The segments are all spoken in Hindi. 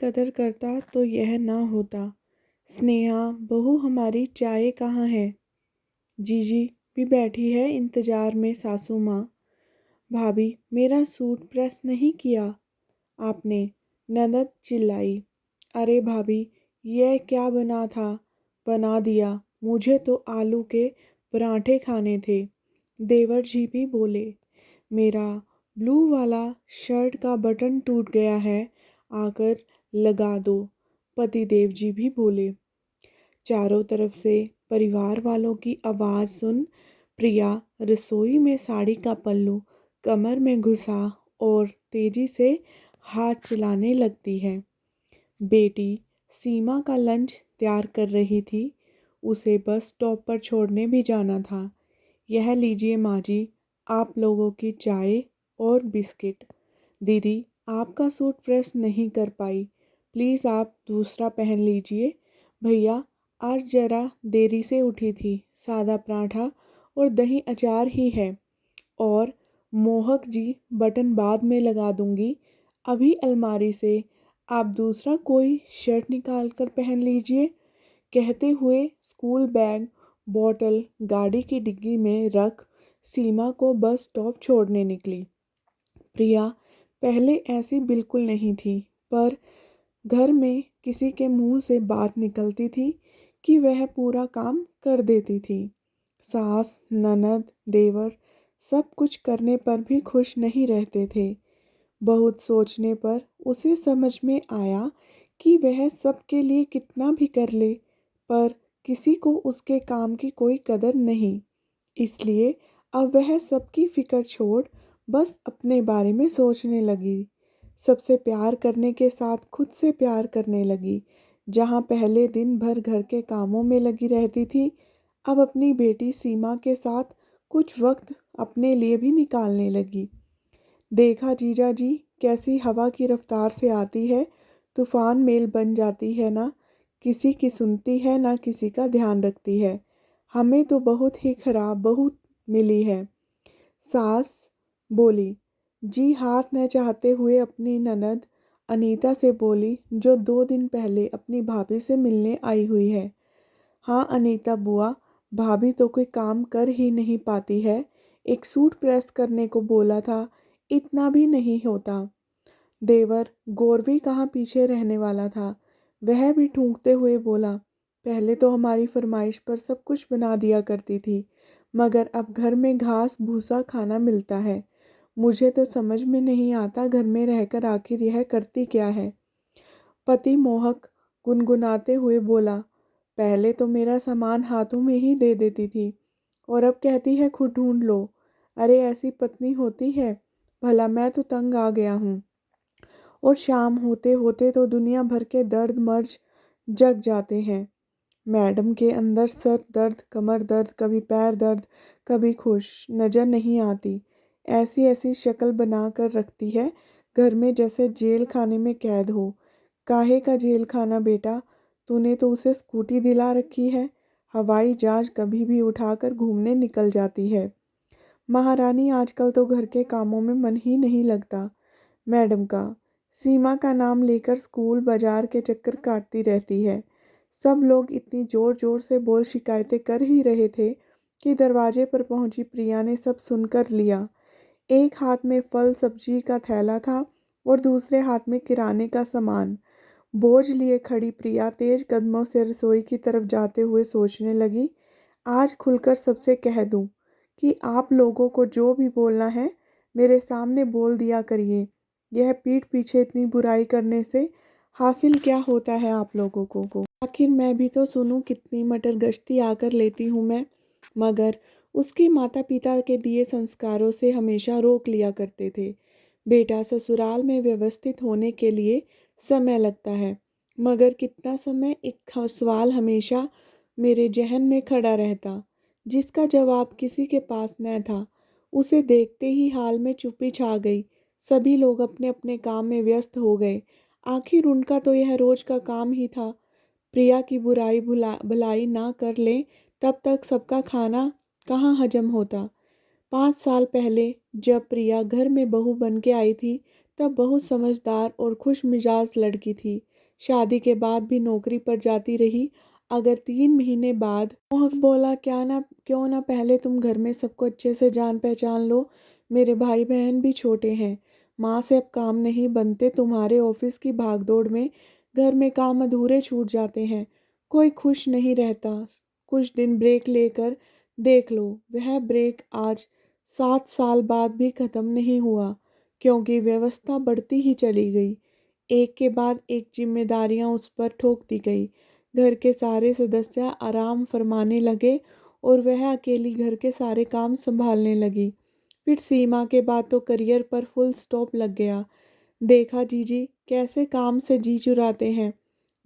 कदर करता तो यह ना होता। स्नेहा बहू हमारी चाय कहाँ है? जीजी भी बैठी है इंतजार में। सासू माँ, भाभी मेरा सूट प्रेस नहीं किया आपने? ननद चिल्लाई, अरे भाभी यह क्या बना था? बना दिया, मुझे तो आलू के पराठे खाने थे। देवर जी भी बोले, मेरा ब्लू वाला शर्ट का बटन टूट गया है, आकर लगा दो। पतिदेव जी भी बोले। चारों तरफ से परिवार वालों की आवाज़ सुन प्रिया रसोई में साड़ी का पल्लू कमर में घुसा और तेजी से हाथ चलाने लगती है। बेटी सीमा का लंच तैयार कर रही थी, उसे बस स्टॉप पर छोड़ने भी जाना था। यह लीजिए माँ जी, आप लोगों की चाय और बिस्किट। दीदी आपका सूट प्रेस नहीं कर पाई, प्लीज़ आप दूसरा पहन लीजिए। भैया आज ज़रा देरी से उठी थी, सादा पराठा और दही अचार ही है। और मोहक जी बटन बाद में लगा दूंगी, अभी अलमारी से आप दूसरा कोई शर्ट निकाल कर पहन लीजिए। कहते हुए स्कूल बैग बॉटल गाड़ी की डिग्गी में रख सीमा को बस स्टॉप छोड़ने निकली। प्रिया पहले ऐसी बिल्कुल नहीं थी, पर घर में किसी के मुंह से बात निकलती थी कि वह पूरा काम कर देती थी। सास ननद देवर सब कुछ करने पर भी खुश नहीं रहते थे। बहुत सोचने पर उसे समझ में आया कि वह सबके लिए कितना भी कर ले, पर किसी को उसके काम की कोई कदर नहीं। इसलिए अब वह सबकी फिक्र छोड़ बस अपने बारे में सोचने लगी। सबसे प्यार करने के साथ खुद से प्यार करने लगी। जहाँ पहले दिन भर घर के कामों में लगी रहती थी, अब अपनी बेटी सीमा के साथ कुछ वक्त अपने लिए भी निकालने लगी। देखा जीजा जी कैसी हवा की रफ्तार से आती है, तूफान मेल बन जाती है ना, किसी की सुनती है ना किसी का ध्यान रखती है। हमें तो बहुत ही खराब बहू मिली है। सास बोली, जी हाथ न चाहते हुए अपनी ननद अनीता से बोली, जो 2 दिन पहले अपनी भाभी से मिलने आई हुई है। हाँ अनीता बुआ, भाभी तो कोई काम कर ही नहीं पाती है। एक सूट प्रेस करने को बोला था, इतना भी नहीं होता। देवर गौरवी कहाँ पीछे रहने वाला था, वह भी ठूंकते हुए बोला, पहले तो हमारी फरमाइश पर सब कुछ बना दिया करती थी, मगर अब घर में घास भूसा खाना मिलता है। मुझे तो समझ में नहीं आता घर में रहकर आखिर यह करती क्या है। पति मोहक गुनगुनाते हुए बोला, पहले तो मेरा सामान हाथों में ही दे देती थी और अब कहती है खुद ढूंढ लो। अरे ऐसी पत्नी होती है? भला मैं तो तंग आ गया हूँ। और शाम होते होते तो दुनिया भर के दर्द मर्ज जग जाते हैं। मैडम के अंदर सर दर्द कमर दर्द कभी पैर दर्द कभी खुश नज़र नहीं आती। ऐसी ऐसी शक्ल बना कर रखती है घर में जैसे जेल खाने में कैद हो। काहे का जेल खाना बेटा, तूने तो उसे स्कूटी दिला रखी है, हवाई जहाज कभी भी उठाकर घूमने निकल जाती है। महारानी आजकल तो घर के कामों में मन ही नहीं लगता। मैडम का सीमा का नाम लेकर स्कूल बाजार के चक्कर काटती रहती है। सब लोग इतनी ज़ोर ज़ोर से बोल शिकायतें कर ही रहे थे कि दरवाजे पर पहुंची प्रिया ने सब सुनकर लिया। एक हाथ में फल सब्जी का थैला था और दूसरे हाथ में किराने का सामान बोझ लिए खड़ी प्रिया तेज कदमों से रसोई की तरफ जाते हुए सोचने लगी, आज खुलकर सबसे कह दूं कि आप लोगों को जो भी बोलना है मेरे सामने बोल दिया करिए। यह पीठ पीछे इतनी बुराई करने से हासिल क्या होता है आप लोगों को? आखिर मैं भी तो सुनूं कितनी मटर गश्ती आकर लेती हूँ मैं। मगर उसके माता पिता के दिए संस्कारों से हमेशा रोक लिया करते थे। बेटा ससुराल में व्यवस्थित होने के लिए समय लगता है, मगर कितना समय, एक सवाल हमेशा मेरे जहन में खड़ा रहता, जिसका जवाब किसी के पास न था। उसे देखते ही हाल में चुप्पी छा गई। सभी लोग अपने अपने काम में व्यस्त हो गए। आखिर उनका तो यह रोज का काम ही था। प्रिया की बुराई भलाई ना कर ले तब तक सबका खाना कहाँ हजम होता। 5 साल पहले जब प्रिया घर में बहू बन के आई थी, तब बहुत समझदार और खुश मिजाज लड़की थी। शादी के बाद भी नौकरी पर जाती रही। अगर 3 महीने बाद मोहक बोला, क्या ना क्यों ना पहले तुम घर में सबको अच्छे से जान पहचान लो, मेरे भाई बहन भी छोटे हैं, माँ से अब काम नहीं बनते, तुम्हारे ऑफिस की भागदौड़ में घर में काम अधूरे छूट जाते हैं, कोई खुश नहीं रहता, कुछ दिन ब्रेक लेकर देख लो। वह ब्रेक आज 7 साल बाद भी ख़त्म नहीं हुआ, क्योंकि व्यवस्था बढ़ती ही चली गई। एक के बाद एक जिम्मेदारियां उस पर ठोकती गई। घर के सारे सदस्य आराम फरमाने लगे और वह अकेली घर के सारे काम संभालने लगी। फिर सीमा के बाद तो करियर पर फुल स्टॉप लग गया। देखा जीजी कैसे काम से जी चुराते हैं,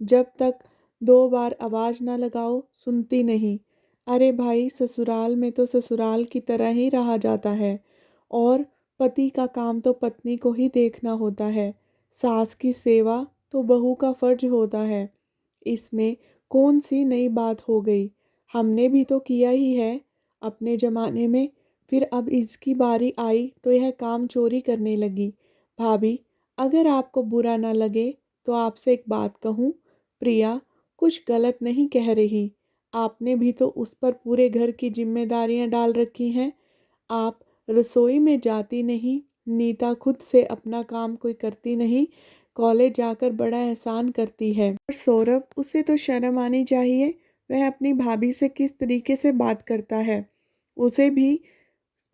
जब तक 2 बार आवाज़ ना लगाओ सुनती नहीं। अरे भाई, ससुराल में तो ससुराल की तरह ही रहा जाता है, और पति का काम तो पत्नी को ही देखना होता है, सास की सेवा तो बहू का फर्ज होता है। इसमें कौन सी नई बात हो गई, हमने भी तो किया ही है अपने ज़माने में। फिर अब इसकी बारी आई तो यह काम चोरी करने लगी। भाभी, अगर आपको बुरा ना लगे तो आपसे एक बात कहूँ। प्रिया कुछ गलत नहीं कह रही, आपने भी तो उस पर पूरे घर की जिम्मेदारियां डाल रखी हैं। आप रसोई में जाती नहीं, नीता खुद से अपना काम कोई करती नहीं, कॉलेज जाकर बड़ा एहसान करती है। और सौरभ, उसे तो शर्म आनी चाहिए, वह अपनी भाभी से किस तरीके से बात करता है। उसे भी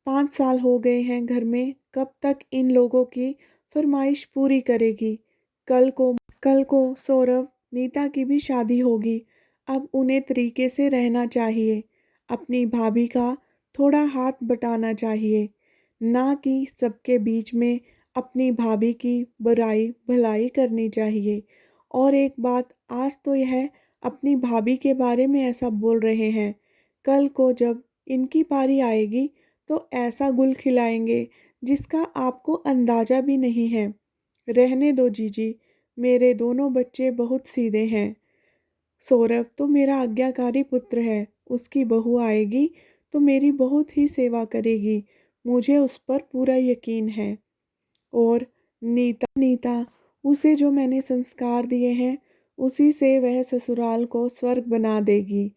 5 साल हो गए हैं घर में, कब तक इन लोगों की फरमाइश पूरी करेगी। कल को सौरभ, नीता की भी शादी होगी, अब उन्हें तरीके से रहना चाहिए, अपनी भाभी का थोड़ा हाथ बटाना चाहिए, ना कि सबके बीच में अपनी भाभी की बुराई भलाई करनी चाहिए। और एक बात, आज तो यह अपनी भाभी के बारे में ऐसा बोल रहे हैं, कल को जब इनकी पारी आएगी तो ऐसा गुल खिलाएंगे जिसका आपको अंदाज़ा भी नहीं है। रहने दो जीजी, मेरे दोनों बच्चे बहुत सीधे हैं। सौरभ तो मेरा आज्ञाकारी पुत्र है, उसकी बहू आएगी तो मेरी बहुत ही सेवा करेगी, मुझे उस पर पूरा यकीन है। और नीता, उसे जो मैंने संस्कार दिए हैं उसी से वह ससुराल को स्वर्ग बना देगी।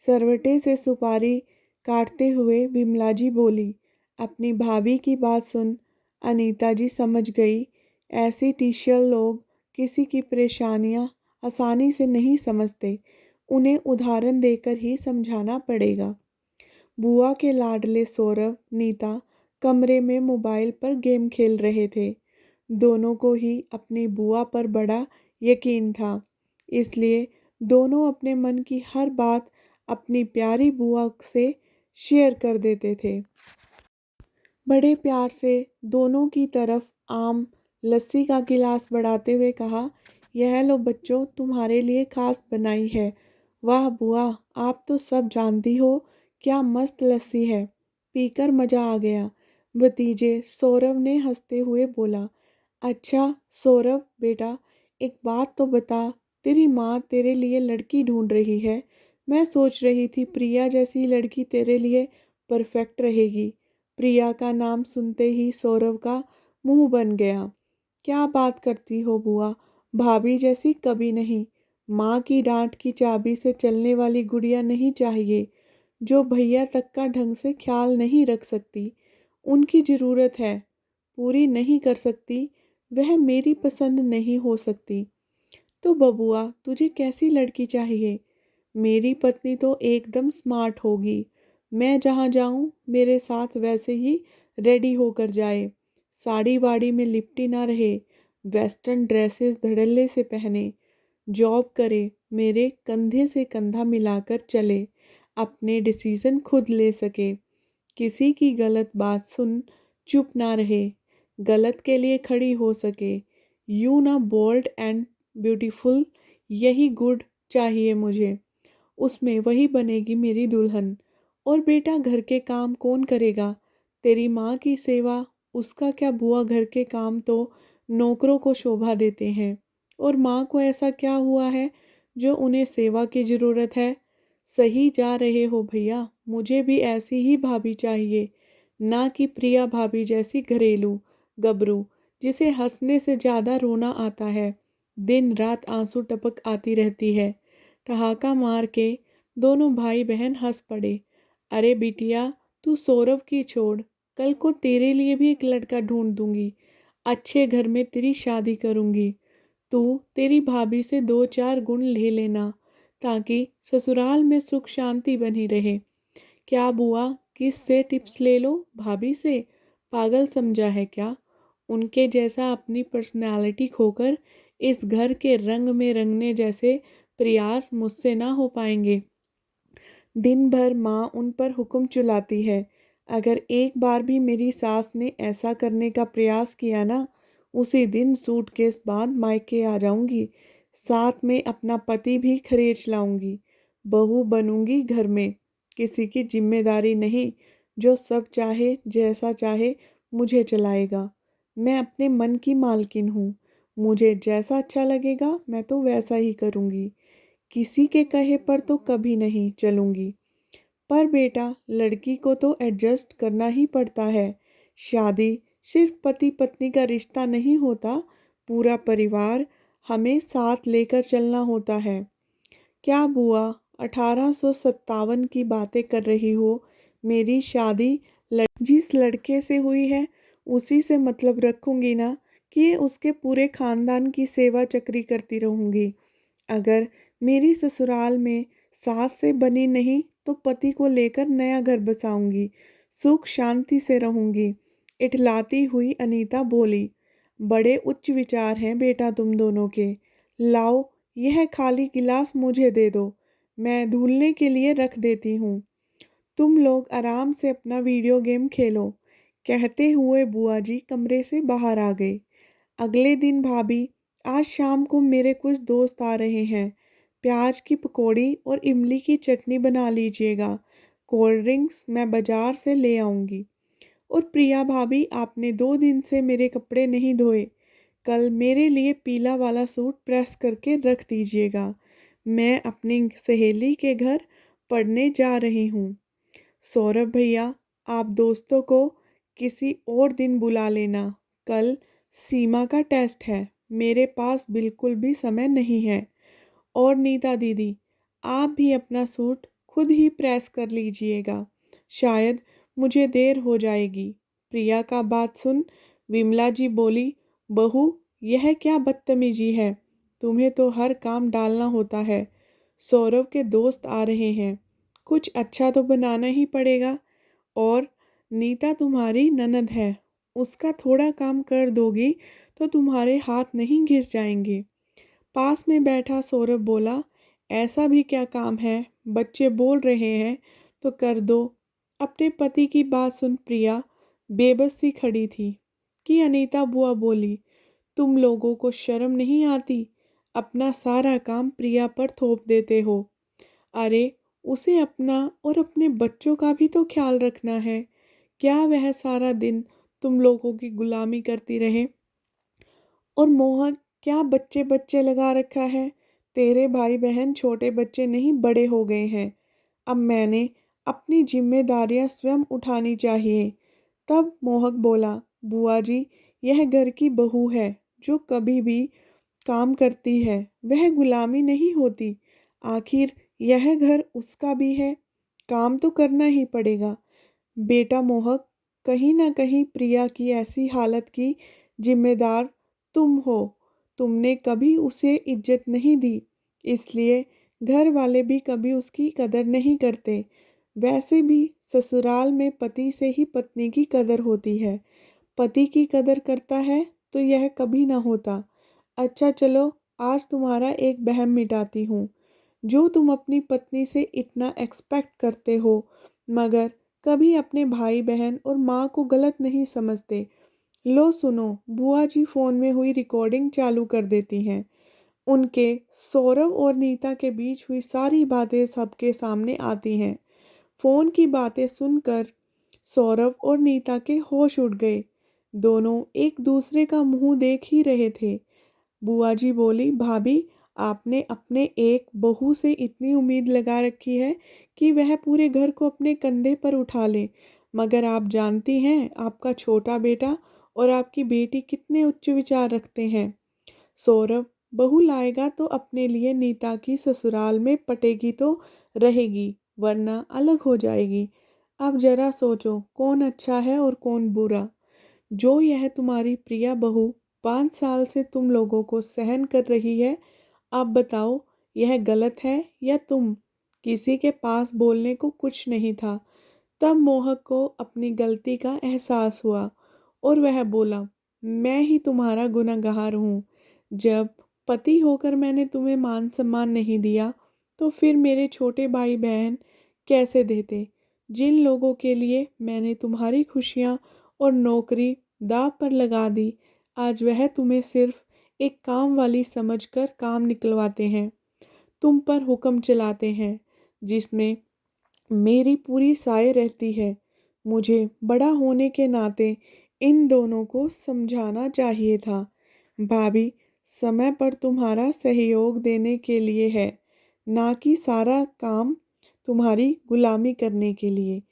सरवटे से सुपारी काटते हुए विमला जी बोली। अपनी भाभी की बात सुन अनीता जी समझ गई, ऐसी टिशियल लोग किसी की परेशानियां आसानी से नहीं समझते, उन्हें उदाहरण देकर ही समझाना पड़ेगा। बुआ के लाडले सौरभ नीता कमरे में मोबाइल पर गेम खेल रहे थे। दोनों को ही अपनी बुआ पर बड़ा यकीन था, इसलिए दोनों अपने मन की हर बात अपनी प्यारी बुआ से शेयर कर देते थे। बड़े प्यार से दोनों की तरफ आम लस्सी का गिलास बढ़ाते हुए कहा, यह लो बच्चों, तुम्हारे लिए खास बनाई है। वाह बुआ, आप तो सब जानती हो, क्या मस्त लस्सी है, पीकर मज़ा आ गया। भतीजे सौरभ ने हंसते हुए बोला। अच्छा सौरभ बेटा, एक बात तो बता, तेरी माँ तेरे लिए लड़की ढूंढ रही है, मैं सोच रही थी प्रिया जैसी लड़की तेरे लिए परफेक्ट रहेगी। प्रिया का नाम सुनते ही सौरभ का मुंह बन गया। क्या बात करती हो बुआ, भाभी जैसी कभी नहीं। माँ की डांट की चाबी से चलने वाली गुड़िया नहीं चाहिए, जो भैया तक का ढंग से ख्याल नहीं रख सकती। उनकी ज़रूरत है, पूरी नहीं कर सकती, वह मेरी पसंद नहीं हो सकती। तो बबुआ, तुझे कैसी लड़की चाहिए? मेरी पत्नी तो एकदम स्मार्ट होगी, मैं जहाँ जाऊँ मेरे साथ वैसे ही रेडी होकर जाए, साड़ी वाड़ी में लिपटी ना रहे, वेस्टर्न ड्रेसेस धड़ल्ले से पहने, जॉब करे, मेरे कंधे से कंधा मिलाकर चले, अपने डिसीज़न खुद ले सके, किसी की गलत बात सुन चुप ना रहे, गलत के लिए खड़ी हो सके, यूँ ना बोल्ड एंड ब्यूटीफुल, यही गुड चाहिए मुझे, उसमें वही बनेगी मेरी दुल्हन। और बेटा, घर के काम कौन करेगा? तेरी माँ की सेवा, उसका क्या बुआ, घर के काम तो नौकरों को शोभा देते हैं, और माँ को ऐसा क्या हुआ है जो उन्हें सेवा की ज़रूरत है? सही जा रहे हो भैया, मुझे भी ऐसी ही भाभी चाहिए, ना कि प्रिया भाभी जैसी घरेलू गबरू, जिसे हंसने से ज़्यादा रोना आता है। दिन रात आंसू टपक आती रहती है। ठहाका मार के दोनों भाई बहन हंस पड़े। अरे बिटिया, तू सौरव की छोड़, कल को तेरे लिए भी एक लड़का ढूंढ दूंगी। अच्छे घर में तेरी शादी करूंगी। तू तेरी भाभी से 2-4 गुण ले लेना, ताकि ससुराल में सुख शांति बनी रहे। क्या बुआ, किस से टिप्स ले लो? भाभी से? पागल समझा है क्या? उनके जैसा अपनी पर्सनालिटी खोकर इस घर के रंग में रंगने जैसे प्रयास मुझसे ना हो पाएंगे। दिन भर माँ उन पर हुक्म चलाती है। अगर एक बार भी मेरी सास ने ऐसा करने का प्रयास किया ना, उसी दिन सूटकेस बांध मायके आ जाऊंगी। साथ में अपना पति भी खरीच लाऊंगी। बहू बनूंगी घर में, किसी की जिम्मेदारी नहीं। जो सब चाहे जैसा चाहे मुझे चलाएगा। मैं अपने मन की मालकिन हूँ। मुझे जैसा अच्छा लगेगा मैं तो वैसा ही करूँगी। किसी के कहे पर तो कभी नहीं चलूँगी। पर बेटा, लड़की को तो एडजस्ट करना ही पड़ता है। शादी सिर्फ पति पत्नी का रिश्ता नहीं होता, पूरा परिवार हमें साथ लेकर चलना होता है। क्या बुआ, 1857 की बातें कर रही हो? मेरी शादी जिस लड़के से हुई है उसी से मतलब रखूंगी ना, कि उसके पूरे खानदान की सेवा चक्री करती रहूंगी। अगर मेरी ससुराल में सास से बनी नहीं तो पति को लेकर नया घर बसाऊंगी, सुख शांति से रहूंगी। इठलाती हुई अनीता बोली। बड़े उच्च विचार हैं बेटा तुम दोनों के। लाओ, यह खाली गिलास मुझे दे दो, मैं धुलने के लिए रख देती हूँ। तुम लोग आराम से अपना वीडियो गेम खेलो, कहते हुए बुआ जी कमरे से बाहर आ गए। अगले दिन भाभी, आज शाम को मेरे कुछ दोस्त आ रहे हैं। प्याज की पकौड़ी और इमली की चटनी बना लीजिएगा। कोल्ड ड्रिंक्स मैं बाजार से ले आऊँगी। और प्रिया भाभी, आपने 2 दिन से मेरे कपड़े नहीं धोए। कल मेरे लिए पीला वाला सूट प्रेस करके रख दीजिएगा। मैं अपनी सहेली के घर पढ़ने जा रही हूँ। सौरभ भैया, आप दोस्तों को किसी और दिन बुला लेना। कल सीमा का टेस्ट है, मेरे पास बिल्कुल भी समय नहीं है। और नीता दीदी, आप भी अपना सूट खुद ही प्रेस कर लीजिएगा, शायद मुझे देर हो जाएगी। प्रिया का बात सुन विमला जी बोली, बहू, यह क्या बदतमीजी है? तुम्हें तो हर काम डालना होता है। सौरभ के दोस्त आ रहे हैं, कुछ अच्छा तो बनाना ही पड़ेगा। और नीता तुम्हारी ननद है, उसका थोड़ा काम कर दोगी तो तुम्हारे हाथ नहीं घिस जाएंगे। पास में बैठा सौरभ बोला, ऐसा भी क्या काम है, बच्चे बोल रहे हैं तो कर दो। अपने पति की बात सुन प्रिया बेबस सी खड़ी थी कि अनीता बुआ बोली, तुम लोगों को शर्म नहीं आती? अपना सारा काम प्रिया पर थोप देते हो। अरे, उसे अपना और अपने बच्चों का भी तो ख्याल रखना है। क्या वह सारा दिन तुम लोगों की गुलामी करती रहे? और मोहन, क्या बच्चे बच्चे लगा रखा है? तेरे भाई बहन छोटे बच्चे नहीं, बड़े हो गए हैं। अब मैंने अपनी जिम्मेदारियां स्वयं उठानी चाहिए। तब मोहक बोला, बुआ जी, यह घर की बहू है, जो कभी भी काम करती है वह गुलामी नहीं होती। आखिर यह घर उसका भी है, काम तो करना ही पड़ेगा। बेटा मोहक, कहीं ना कहीं प्रिया की ऐसी हालत की जिम्मेदार तुम हो। तुमने कभी उसे इज्जत नहीं दी, इसलिए घर वाले भी कभी उसकी कदर नहीं करते। वैसे भी ससुराल में पति से ही पत्नी की कदर होती है। पति की कदर करता है तो यह कभी ना होता। अच्छा चलो, आज तुम्हारा एक वहम मिटाती हूँ। जो तुम अपनी पत्नी से इतना एक्सपेक्ट करते हो, मगर कभी अपने भाई बहन और माँ को गलत नहीं समझते। लो सुनो, बुआ जी फ़ोन में हुई रिकॉर्डिंग चालू कर देती हैं। उनके सौरव और नीता के बीच हुई सारी बातें सबके सामने आती हैं। फ़ोन की बातें सुनकर सौरभ और नीता के होश उड़ गए। दोनों एक दूसरे का मुंह देख ही रहे थे। बुआ जी बोली, भाभी, आपने अपने एक बहू से इतनी उम्मीद लगा रखी है कि वह पूरे घर को अपने कंधे पर उठा ले, मगर आप जानती हैं आपका छोटा बेटा और आपकी बेटी कितने उच्च विचार रखते हैं। सौरभ, बहू लाएगा तो अपने लिए नीता की ससुराल में पटेगी तो रहेगी, वरना अलग हो जाएगी। अब जरा सोचो कौन अच्छा है और कौन बुरा। जो यह तुम्हारी प्रिया बहू 5 साल से तुम लोगों को सहन कर रही है, आप बताओ यह गलत है या तुम। किसी के पास बोलने को कुछ नहीं था। तब मोहक को अपनी गलती का एहसास हुआ और वह बोला, मैं ही तुम्हारा गुनहगार हूँ। जब पति होकर मैंने तुम्हें मान सम्मान नहीं दिया तो फिर मेरे छोटे भाई बहन कैसे देते। जिन लोगों के लिए मैंने तुम्हारी खुशियाँ और नौकरी दांव पर लगा दी, आज वह तुम्हें सिर्फ एक काम वाली समझकर काम निकलवाते हैं, तुम पर हुक्म चलाते हैं, जिसमें मेरी पूरी साय रहती है। मुझे बड़ा होने के नाते इन दोनों को समझाना चाहिए था। भाभी, समय पर तुम्हारा सहयोग देने के लिए है, ना कि सारा काम तुम्हारी गुलामी करने के लिए।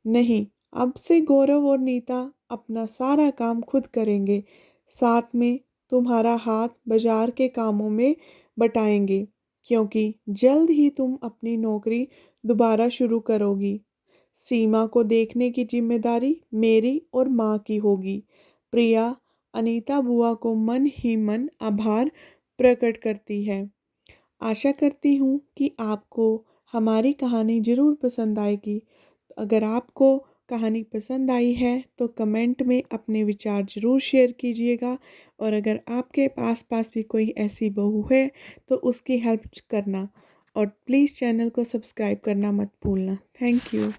नहीं, अब से गौरव और नीता अपना सारा काम खुद करेंगे। साथ में तुम्हारा हाथ बाजार के कामों में बटाएंगे, क्योंकि जल्द ही तुम अपनी नौकरी दोबारा शुरू करोगी। सीमा को देखने की जिम्मेदारी मेरी और माँ की होगी। प्रिया अनीता बुआ को मन ही मन आभार प्रकट करती है। आशा करती हूँ कि आपको हमारी कहानी ज़रूर पसंद आएगी। अगर आपको कहानी पसंद आई है तो कमेंट में अपने विचार ज़रूर शेयर कीजिएगा, और अगर आपके पास भी कोई ऐसी बहू है तो उसकी हेल्प करना, और प्लीज़ चैनल को सब्सक्राइब करना मत भूलना। Thank you.